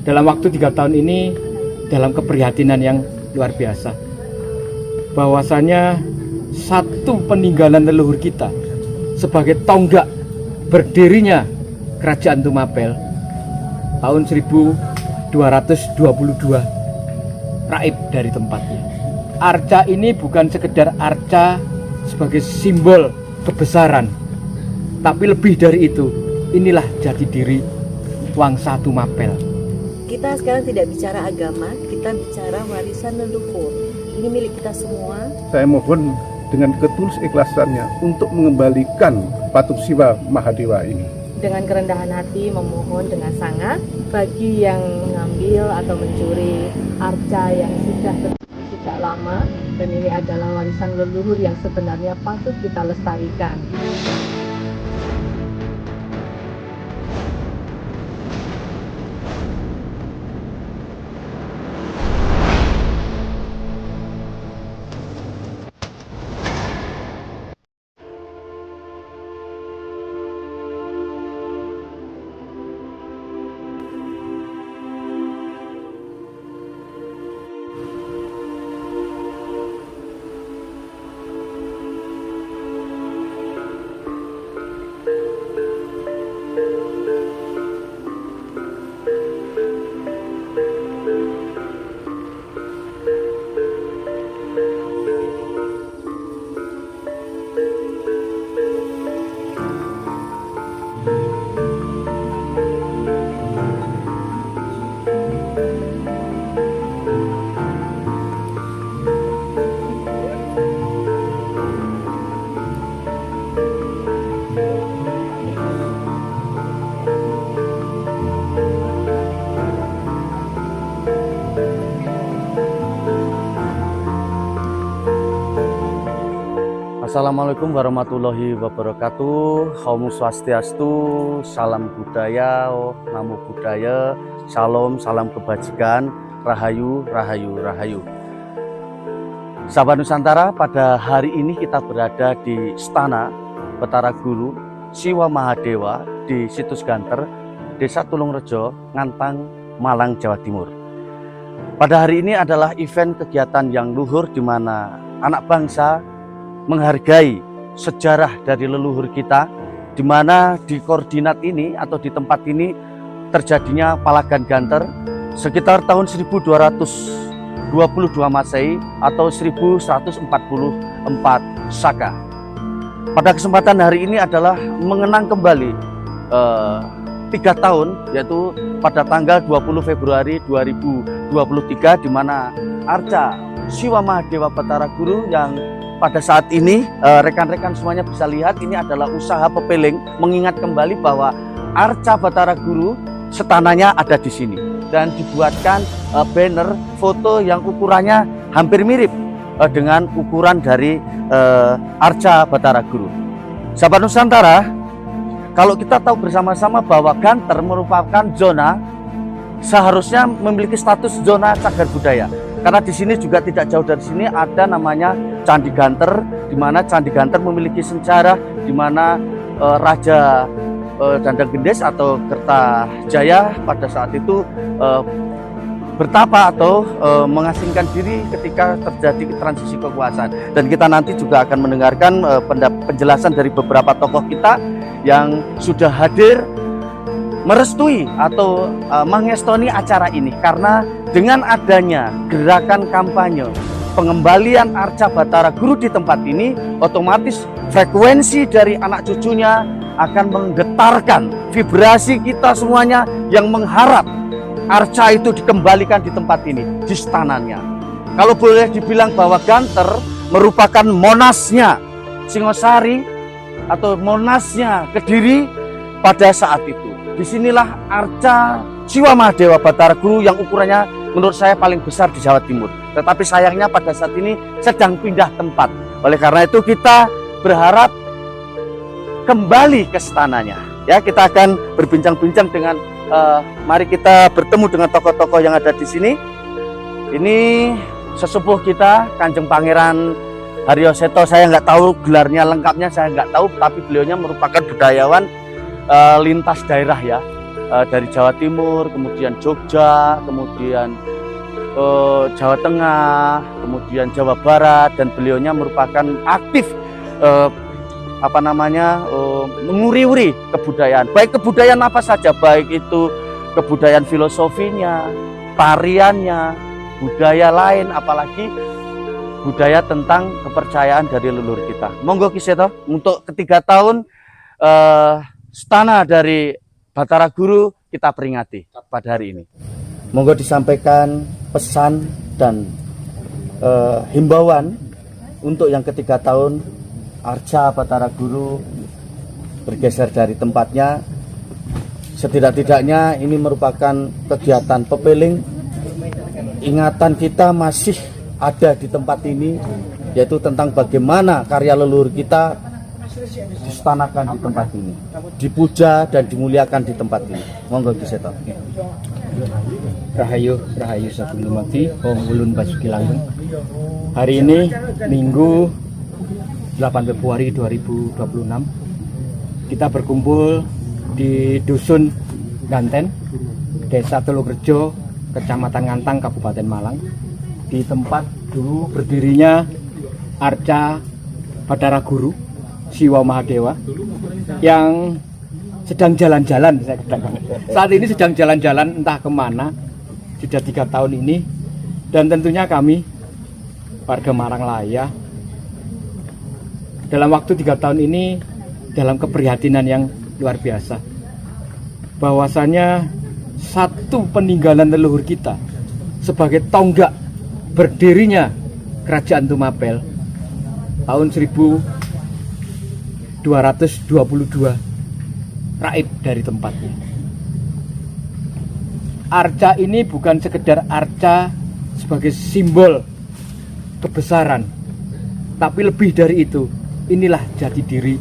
dalam waktu 3 tahun ini dalam keprihatinan yang luar biasa. Bahwasanya satu peninggalan leluhur kita sebagai tonggak berdirinya Kerajaan Tumapel tahun 1222 raib dari tempatnya. Arca ini bukan sekedar arca sebagai simbol kebesaran, tapi lebih dari itu. Inilah jati diri Wangsa Tumapel. Kita sekarang tidak bicara agama, kita bicara warisan leluhur. Ini milik kita semua. Saya mohon dengan ketulus ikhlasannya untuk mengembalikan patung Siwa Mahadewa ini. Dengan kerendahan hati memohon dengan sangat bagi yang mengambil atau mencuri arca yang sudah berdiri sejak lama, dan ini adalah warisan leluhur yang sebenarnya patut kita lestarikan. Assalamualaikum warahmatullahi wabarakatuh. Om Swastiastu, salam budaya, namo buddhaya, salam, salam kebajikan, rahayu, rahayu, rahayu. Sahabat Nusantara, pada hari ini kita berada di Istana Batara Guru Siwa Mahadewa di Situs Ganter, Desa Tulungrejo, Ngantang, Malang, Jawa Timur. Pada hari ini adalah event kegiatan yang luhur di mana anak bangsa menghargai sejarah dari leluhur kita, di mana di koordinat ini atau di tempat ini terjadinya Palagan Ganter sekitar tahun 1222 Masehi atau 1144 Saka. Pada kesempatan hari ini adalah mengenang kembali 3 tahun, yaitu pada tanggal 20 Februari 2023, di mana arca Siwa Mahadewa Batara Guru yang pada saat ini rekan-rekan semuanya bisa lihat, ini adalah usaha pepeling mengingat kembali bahwa arca Batara Guru setananya ada di sini, dan dibuatkan banner foto yang ukurannya hampir mirip dengan ukuran dari arca Batara Guru. Sahabat Nusantara, kalau kita tahu bersama-sama bahwa Ganter merupakan zona seharusnya memiliki status zona cagar budaya. Karena di sini juga tidak jauh dari sini ada namanya Candi Ganter, di mana Candi Ganter memiliki sejarah, di mana Raja Dandang Gendis atau Kertajaya pada saat itu bertapa atau mengasingkan diri ketika terjadi transisi kekuasaan. Dan kita nanti juga akan mendengarkan penjelasan dari beberapa tokoh kita yang sudah hadir merestui atau mengestoni acara ini, karena dengan adanya gerakan kampanye pengembalian arca Batara Guru di tempat ini, otomatis frekuensi dari anak cucunya akan menggetarkan vibrasi kita semuanya yang mengharap arca itu dikembalikan di tempat ini, di istananya. Kalau boleh dibilang bahwa Ganter merupakan monasnya Singosari atau monasnya Kediri pada saat itu. Disinilah arca Siwa Mahadewa Batara Guru yang ukurannya menurut saya paling besar di Jawa Timur. Tetapi sayangnya pada saat ini sedang pindah tempat. Oleh karena itu kita berharap kembali ke istananya. Ya, kita akan berbincang-bincang dengan mari kita bertemu dengan tokoh-tokoh yang ada di sini. Ini sesepuh kita, Kanjeng Pangeran Haryo Seto. Saya nggak tahu gelarnya lengkapnya, saya nggak tahu, tapi beliaunya merupakan budayawan lintas daerah ya. dari Jawa Timur, kemudian Jogja, kemudian Jawa Tengah, kemudian Jawa Barat, dan beliaunya merupakan aktif menguri-uri kebudayaan. Baik kebudayaan apa saja, baik itu kebudayaan filosofinya, tariannya, budaya lain, apalagi budaya tentang kepercayaan dari leluhur kita. Monggo Ki Seto, untuk ketiga tahun Stana dari Batara Guru kita peringati pada hari ini. Monggo disampaikan pesan dan himbauan untuk yang ketiga tahun Arca Batara Guru bergeser dari tempatnya. Setidak-tidaknya ini merupakan kegiatan pepeling. Ingatan kita masih ada di tempat ini, yaitu tentang bagaimana karya leluhur kita distanakan di tempat ini, dipuja dan dimuliakan di tempat ini. Monggo Ki Seto. Rahayu Sagung Dumadi, Om Ulun Basuki Langgeng. Hari ini Minggu 8 Februari 2026, kita berkumpul di Dusun Ganten, Desa Tulukrejo, Kecamatan Ngantang, Kabupaten Malang, di tempat dulu berdirinya Arca Batara Guru Siwa Mahadewa yang sedang jalan-jalan. Saat ini sedang jalan-jalan entah kemana, sudah 3 tahun ini. Dan tentunya kami warga Maranglaya dalam waktu 3 tahun ini dalam keprihatinan yang luar biasa, bahwasanya satu peninggalan leluhur kita sebagai tonggak berdirinya Kerajaan Tumapel tahun 1222 raib dari tempatnya. Arca ini bukan sekedar arca sebagai simbol kebesaran, tapi lebih dari itu. Inilah jati diri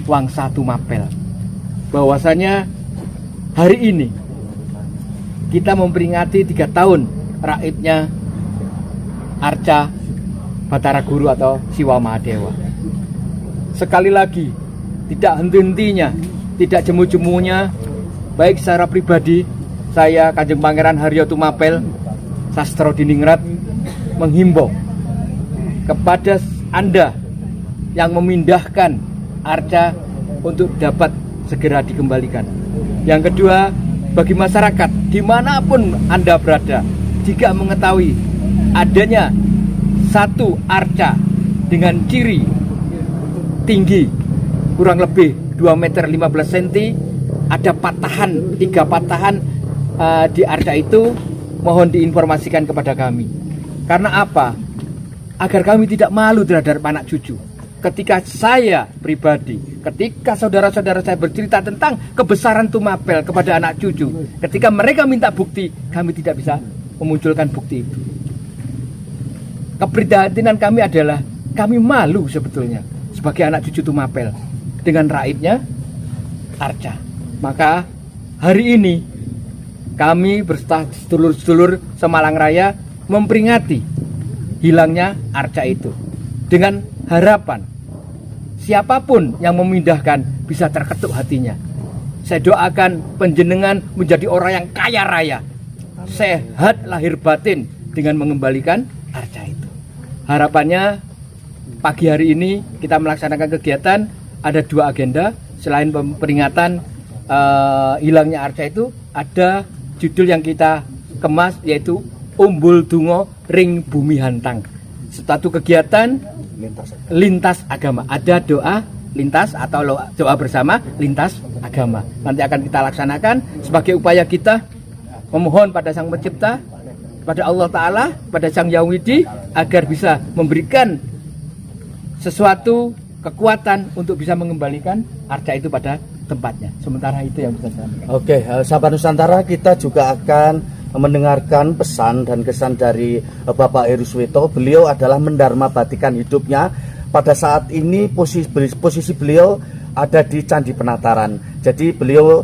Wangsa Tumapel, bahwasanya hari ini kita memperingati 3 tahun raibnya Arca Batara Guru atau Siwa Mahadewa. Sekali lagi, tidak henti-hentinya, tidak jemu-jemunya, baik secara pribadi, saya Kanjeng Pangeran Haryo Tumapel Sastro Diningrat menghimbau kepada Anda yang memindahkan arca untuk dapat segera dikembalikan. Yang kedua, bagi masyarakat dimanapun Anda berada, jika mengetahui adanya satu arca dengan ciri tinggi kurang lebih 2 meter 15 cm, ada patahan, 3 patahan di arca itu, mohon diinformasikan kepada kami. Karena apa? Agar kami tidak malu terhadap anak cucu. Ketika saya pribadi, ketika saudara-saudara saya bercerita tentang kebesaran Tumapel kepada anak cucu, ketika mereka minta bukti, kami tidak bisa memunculkan bukti itu. Keprihatinan kami adalah kami malu sebetulnya sebagai anak cucu Tumapel dengan raibnya arca. Maka hari ini kami beserta sedulur-sedulur Semalang Raya memperingati hilangnya arca itu dengan harapan siapapun yang memindahkan bisa terketuk hatinya. Saya doakan panjenengan menjadi orang yang kaya raya, sehat lahir batin dengan mengembalikan arca itu. Harapannya pagi hari ini kita melaksanakan kegiatan, ada 2 agenda. Selain peringatan hilangnya arca itu, ada judul yang kita kemas, yaitu Umbul Dungo Ring Bumi Hantang. Satu kegiatan lintas agama, ada doa lintas atau doa bersama lintas agama. Nanti akan kita laksanakan sebagai upaya kita memohon pada Sang Pencipta, pada Allah Ta'ala, pada Sang Yawidi, agar bisa memberikan sesuatu kekuatan untuk bisa mengembalikan arca itu pada tempatnya. Sementara itu yang bisa saya sampaikan. Oke, sahabat Nusantara, kita juga akan mendengarkan pesan dan kesan dari Bapak Heru Suwito. Beliau adalah mendarma batikan hidupnya. Pada saat ini posisi beliau ada di Candi Penataran. Jadi beliau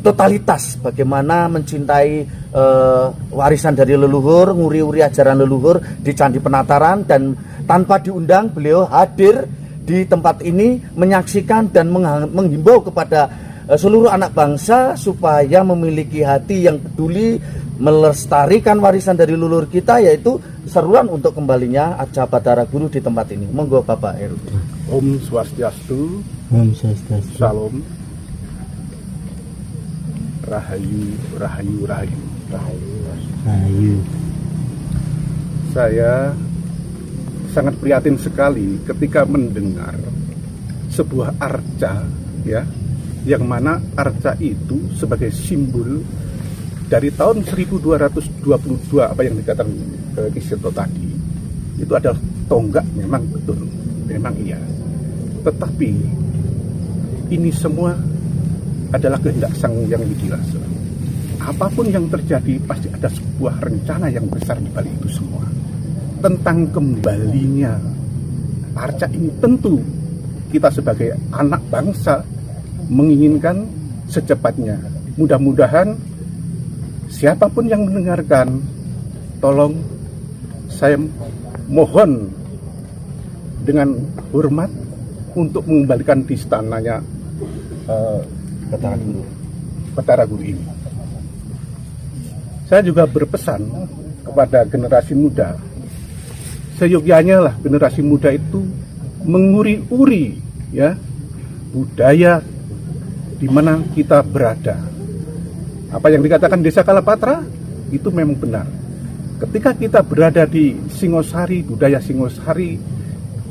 totalitas bagaimana mencintai warisan dari leluhur, nguri-uri ajaran leluhur di Candi Penataran, dan tanpa diundang beliau hadir di tempat ini menyaksikan dan menghimbau kepada seluruh anak bangsa supaya memiliki hati yang peduli melestarikan warisan dari leluhur kita, yaitu seruan untuk kembalinya Arca Bathara Guru di tempat ini. Monggo Bapak Heru. Om Swastiastu, Salam, Rahayu, Rahayu, Rahayu, Rahayu. Saya sangat prihatin sekali ketika mendengar sebuah arca, ya, yang mana arca itu sebagai simbol dari tahun 1222 apa yang dikatakan Kiseto tadi, itu adalah tonggak. Memang betul, memang iya, tetapi ini semua adalah kehendak Sang Yang Widi Rasa. Apapun yang terjadi pasti ada sebuah rencana yang besar di balik itu semua. Tentang kembalinya arca ini, tentu kita sebagai anak bangsa menginginkan secepatnya. Mudah-mudahan siapapun yang mendengarkan, tolong saya mohon dengan hormat untuk mengembalikan di istananya Bathara Guru ini. Saya juga berpesan kepada generasi muda, seyogyanya lah generasi muda itu menguri-uri, ya, budaya di mana kita berada. Apa yang dikatakan Desa Kalapatra itu memang benar. Ketika kita berada di Singosari, budaya Singosari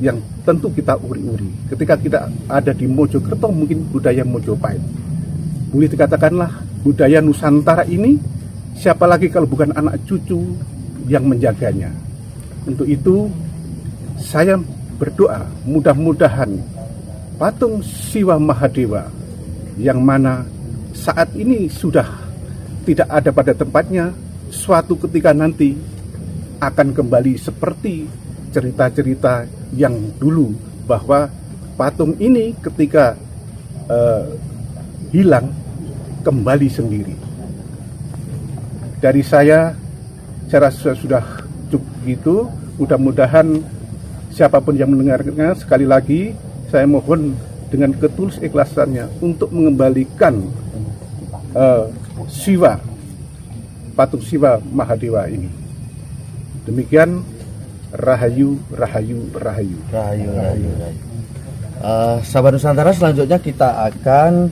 yang tentu kita uri-uri. Ketika kita ada di Mojokerto, mungkin budaya Mojopahit. Boleh dikatakanlah budaya Nusantara ini, siapa lagi kalau bukan anak cucu yang menjaganya. Untuk itu saya berdoa mudah-mudahan patung Siwa Mahadewa yang mana saat ini sudah tidak ada pada tempatnya, suatu ketika nanti akan kembali seperti cerita-cerita yang dulu, bahwa patung ini ketika hilang kembali sendiri. Dari saya rasa sudah cukup gitu. Mudah-mudahan siapapun yang mendengarnya, sekali lagi saya mohon dengan ketulus ikhlasannya untuk mengembalikan Siwa, patung Siwa Mahadewa ini. Demikian, Rahayu, Rahayu, Rahayu. Rahayu, Rahayu, Rahayu. Sahabat Nusantara, selanjutnya kita akan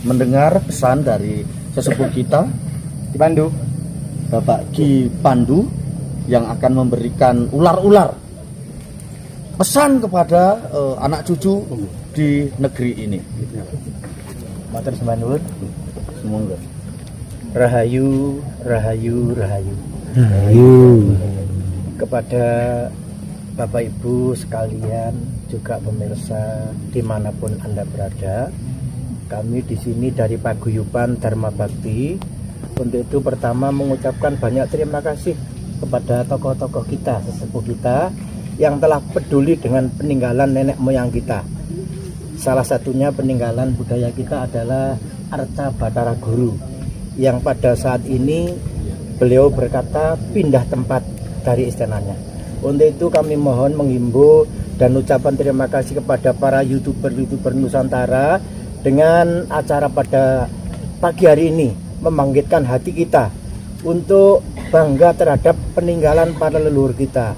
mendengar pesan dari sesepuh kita Ki Pandu, Bapak Ki Pandu, yang akan memberikan ular-ular pesan kepada anak cucu di negeri ini. Matur Sembanur. Semoga. Rahayu, Rahayu, Rahayu. Kepada Bapak Ibu sekalian, juga pemirsa dimanapun Anda berada, kami di sini dari Paguyuban Dharma Bakti. Untuk itu pertama mengucapkan banyak terima kasih kepada tokoh-tokoh kita, sesepuh kita yang telah peduli dengan peninggalan nenek moyang kita. Salah satunya peninggalan budaya kita adalah Arca Bathara Guru, yang pada saat ini beliau berkata pindah tempat dari istananya. Untuk itu kami mohon menghimbau dan ucapan terima kasih kepada para YouTuber Nusantara dengan acara pada pagi hari ini membangkitkan hati kita untuk bangga terhadap peninggalan para leluhur kita.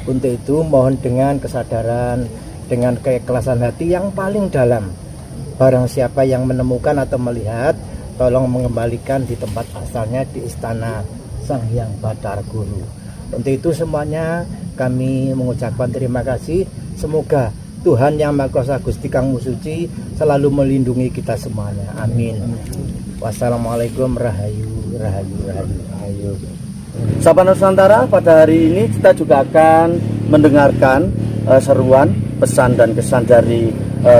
Untuk itu mohon dengan kesadaran, dengan keikhlasan hati yang paling dalam, barang siapa yang menemukan atau melihat, tolong mengembalikan di tempat asalnya di Istana Sang Hyang Bathara Guru. Untuk itu semuanya kami mengucapkan terima kasih. Semoga Tuhan Yang Maha Kuasa Gusti Kang Musuci selalu melindungi kita semuanya. Amin. Wassalamualaikum. Rahayu, Rahayu, Rahayu, Rahayu. Sahabat Nusantara, pada hari ini kita juga akan mendengarkan seruan, pesan dan kesan dari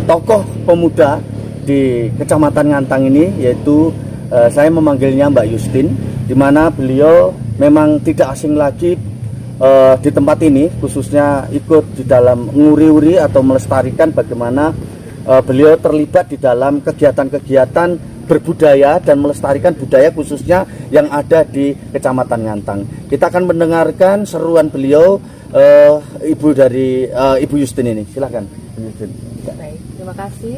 tokoh pemuda di Kecamatan Ngantang ini, yaitu saya memanggilnya Mbak Yustin, di mana beliau memang tidak asing lagi di tempat ini, khususnya ikut di dalam nguri-uri atau melestarikan bagaimana beliau terlibat di dalam kegiatan-kegiatan berbudaya dan melestarikan budaya khususnya yang ada di Kecamatan Ngantang. Kita akan mendengarkan seruan beliau, Ibu dari Ibu Yustin ini. Silakan, Ibu Yustin. Baik, terima kasih.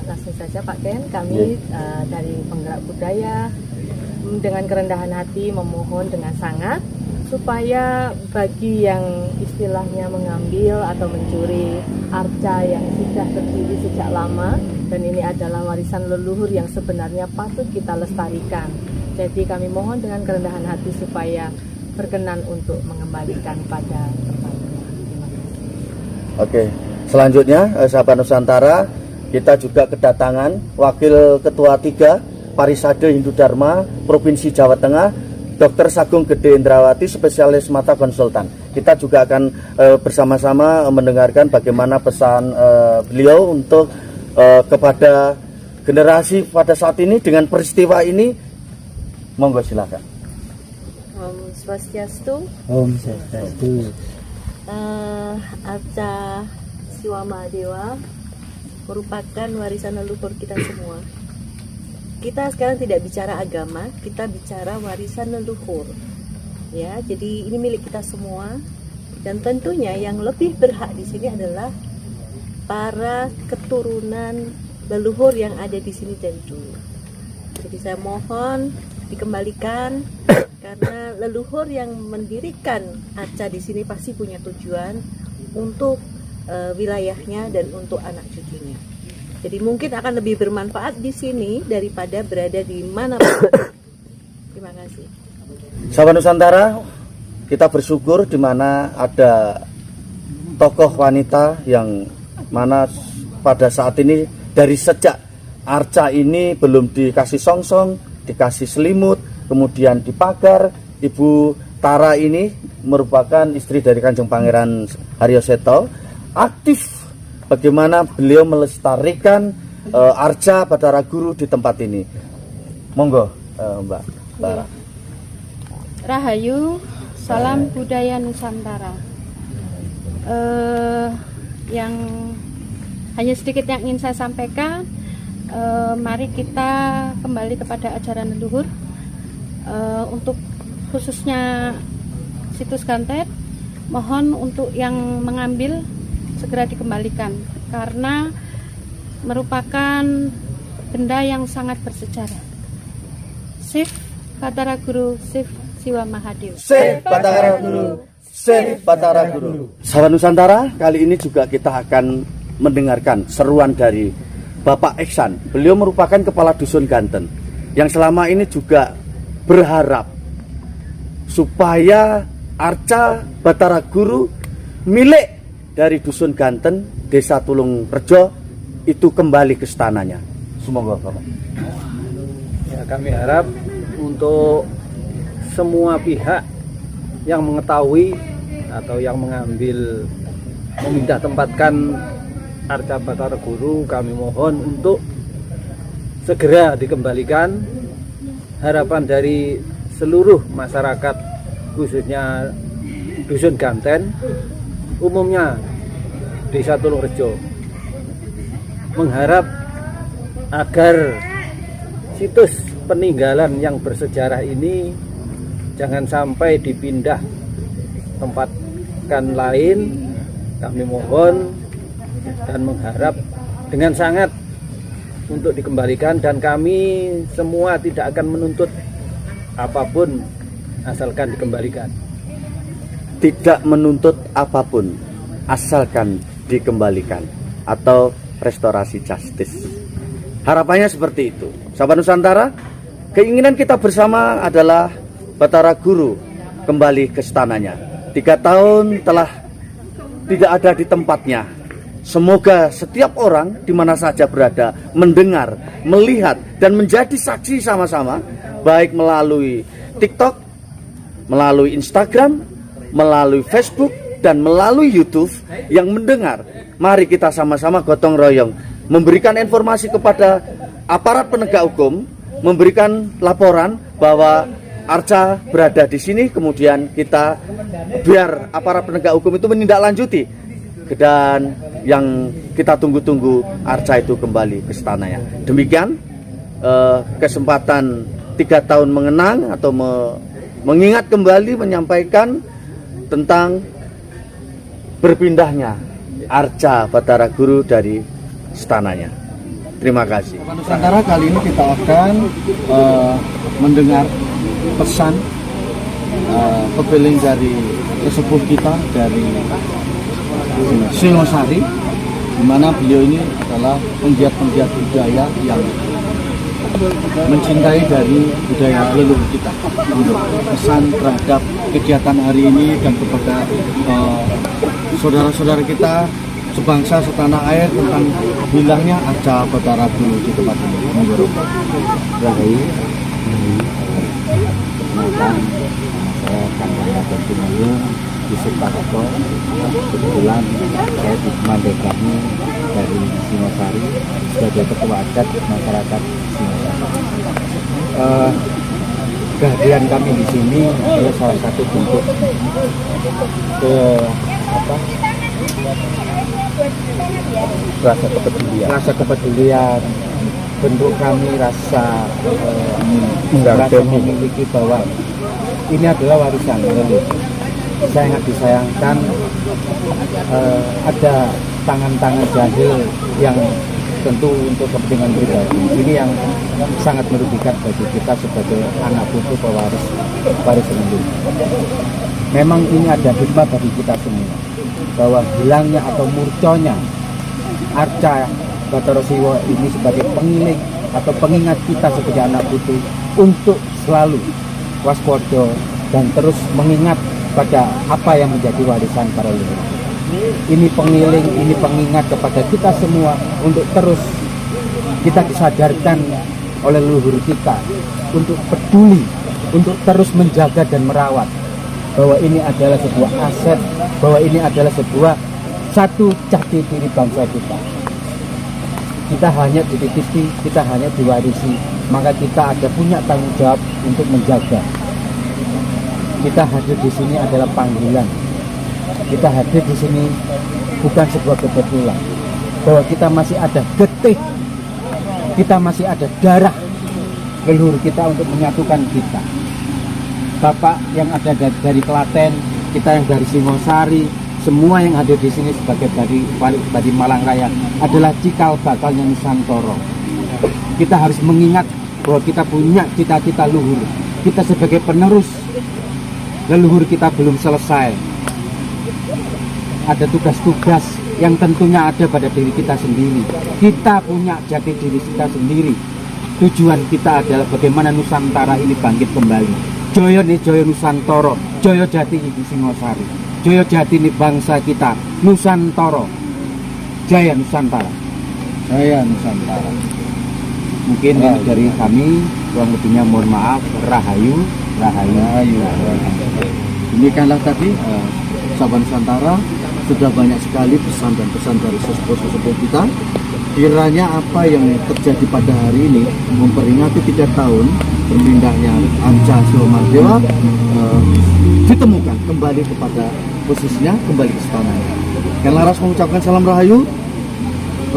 langsung saja Pak Ken, kami dari penggerak budaya dengan kerendahan hati memohon dengan sangat supaya bagi yang istilahnya mengambil atau mencuri arca yang sudah berdiri sejak lama, dan ini adalah warisan leluhur yang sebenarnya patut kita lestarikan. Jadi kami mohon dengan kerendahan hati supaya berkenan untuk mengembalikan pada tempatnya. Terima kasih. Oke, selanjutnya sahabat Nusantara, kita juga kedatangan Wakil Ketua 3 Parisade Hindu Dharma Provinsi Jawa Tengah, Dr. Sagung Gede Indrawati, spesialis mata konsultan. Kita juga akan bersama-sama mendengarkan bagaimana pesan beliau untuk kepada generasi pada saat ini dengan peristiwa ini. Monggo silakan. Om Swastiastu. Om Swastiastu. Arca Siwa Mahadewa merupakan warisan leluhur kita semua. Kita sekarang tidak bicara agama, kita bicara warisan leluhur. Ya, jadi ini milik kita semua. Dan tentunya yang lebih berhak di sini adalah para keturunan leluhur yang ada di sini dari dulu. Jadi saya mohon dikembalikan karena leluhur yang mendirikan arca di sini pasti punya tujuan untuk wilayahnya dan untuk anak cucunya. Jadi mungkin akan lebih bermanfaat di sini daripada berada di mana. Terima kasih. Sahabat Nusantara, kita bersyukur di mana ada tokoh wanita yang mana pada saat ini dari sejak arca ini belum dikasih songsong, dikasih selimut, kemudian dipagar. Ibu Tara ini merupakan istri dari Kanjeng Pangeran Haryo Seto, aktif bagaimana beliau melestarikan arca Bathara Guru di tempat ini. Monggo Mbak Tara. Rahayu, salam budaya Nusantara. Yang hanya sedikit yang ingin saya sampaikan, mari kita kembali kepada ajaran leluhur. Untuk khususnya situs Gantet, mohon untuk yang mengambil segera dikembalikan karena merupakan benda yang sangat bersejarah. Sif Bathara Guru, Sif Siwa Mahadewa. Sif Bathara Guru, Sif Bathara Guru. Sahabat Nusantara, kali ini juga kita akan mendengarkan seruan dari Bapak Iksan. Beliau merupakan kepala dusun Ganten yang selama ini juga berharap supaya arca Bathara Guru milik dari dusun Ganten, Desa Tulung Rejo itu kembali ke istananya. Semoga Bapak. Ya, kami harap untuk semua pihak yang mengetahui atau yang mengambil memindah tempatkan arca Bathara Guru, kami mohon untuk segera dikembalikan. Harapan dari seluruh masyarakat khususnya dusun Ganten, umumnya Desa Tulung Rejo, mengharap agar situs peninggalan yang bersejarah ini jangan sampai dipindah tempatkan lain. Kami mohon dan mengharap dengan sangat untuk dikembalikan, dan kami semua tidak akan menuntut apapun asalkan dikembalikan. Tidak menuntut apapun asalkan dikembalikan atau restorasi justice. Harapannya seperti itu. Sahabat Nusantara, keinginan kita bersama adalah Bathara Guru kembali ke istananya. 3 tahun telah tidak ada di tempatnya. Semoga setiap orang di mana saja berada mendengar, melihat, dan menjadi saksi sama-sama, baik melalui TikTok, melalui Instagram, melalui Facebook, dan melalui YouTube yang mendengar. Mari kita sama-sama gotong royong memberikan informasi kepada aparat penegak hukum, memberikan laporan bahwa arca berada di sini, kemudian kita biar aparat penegak hukum itu menindaklanjuti, dan yang kita tunggu-tunggu arca itu kembali ke istananya. Demikian kesempatan 3 tahun mengenang atau mengingat kembali, menyampaikan tentang berpindahnya arca Bathara Guru dari istananya. Terima kasih. Nusantara kali ini kita akan mendengar pesan pepeling dari sesepuh kita dari Singosari, di mana beliau ini adalah penggiat-penggiat budaya yang mencintai dari budaya leluhur kita. Untuk pesan terhadap kegiatan hari ini dan kepada saudara-saudara kita sebangsa setanah air tentang hilangnya arca Batara dulu di tempat ini. Rahayu, perkenalkan saya Kandang Raden Tumulung di Suparto. Kebetulan saya dimandekani dari Singosari sebagai ketua adat masyarakat Singosari. Kehadiran kami di sini adalah salah satu bentuk rasa kepedulian, bentuk kami rasa memiliki bahwa ini adalah warisan leluhur. Sangat disayangkan ada tangan-tangan jahil yang tentu untuk kepentingan pribadi. Ini yang sangat merugikan bagi kita sebagai anak putu pewaris leluhur. Memang ini ada hikmah bagi kita semua, bahwa hilangnya atau murconya arca Bathara Siwa ini sebagai pengiling atau pengingat kita sebagai anak putu untuk selalu waspada dan terus mengingat pada apa yang menjadi warisan para leluhur. Ini pengiling, ini pengingat kepada kita semua untuk terus kita disadarkan oleh leluhur kita untuk peduli, untuk terus menjaga dan merawat, bahwa ini adalah sebuah aset, bahwa ini adalah sebuah satu jati diri bangsa kita. Kita hanya dititipi, kita hanya diwarisi, maka kita ada punya tanggung jawab untuk menjaga. Kita hadir di sini adalah panggilan. Kita hadir di sini bukan sebuah kebetulan, bahwa kita masih ada getih, kita masih ada darah leluhur kita untuk menyatukan kita. Bapak yang ada dari Klaten, kita yang dari Singosari, semua yang hadir di sini sebagai dari Malang Raya adalah cikal bakalnya Nusantara. Kita harus mengingat bahwa kita punya cita-cita luhur. Kita sebagai penerus leluhur kita belum selesai. Ada tugas-tugas yang tentunya ada pada diri kita sendiri. Kita punya jati diri kita sendiri. Tujuan kita adalah bagaimana Nusantara ini bangkit kembali. Joyo nih Joyo Nusantara, Joyo Jati di Singosari, Joyo Jati ini bangsa kita, Nusantara, Jaya Nusantara, Jaya Nusantara. Mungkin ini dari kami, kurang lebihnya mohon maaf. Rahayu, Rahayu. Demikianlah tadi Sabah Nusantara, sudah banyak sekali pesan dan pesan dari sesepuh kita. Kiranya apa yang terjadi pada hari ini memperingati 3 tahun berpindahnya arca Siwa Dewa ditemukan kembali kepada posisinya, kembali ke istananya. Karena harus mengucapkan salam Rahayu,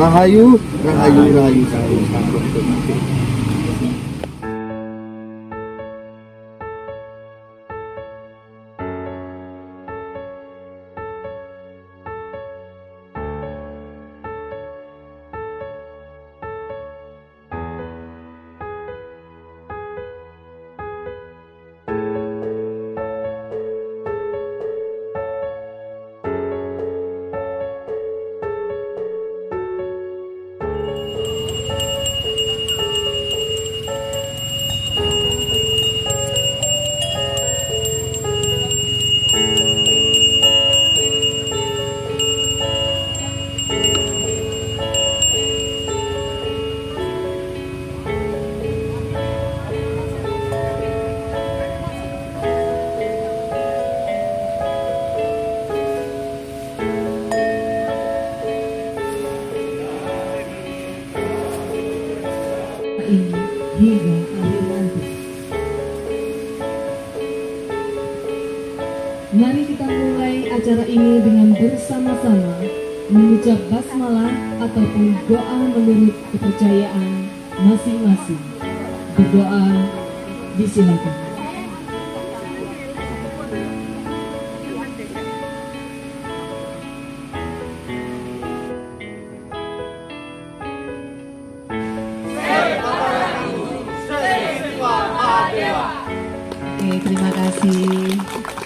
Rahayu, Rahayu, Rahayu. hingga akhir nanti. Mari kita mulai acara ini dengan bersama-sama mengucap basmalah ataupun doa menurut kepercayaan masing-masing. Berdoa disilakan. Oke, terima kasih.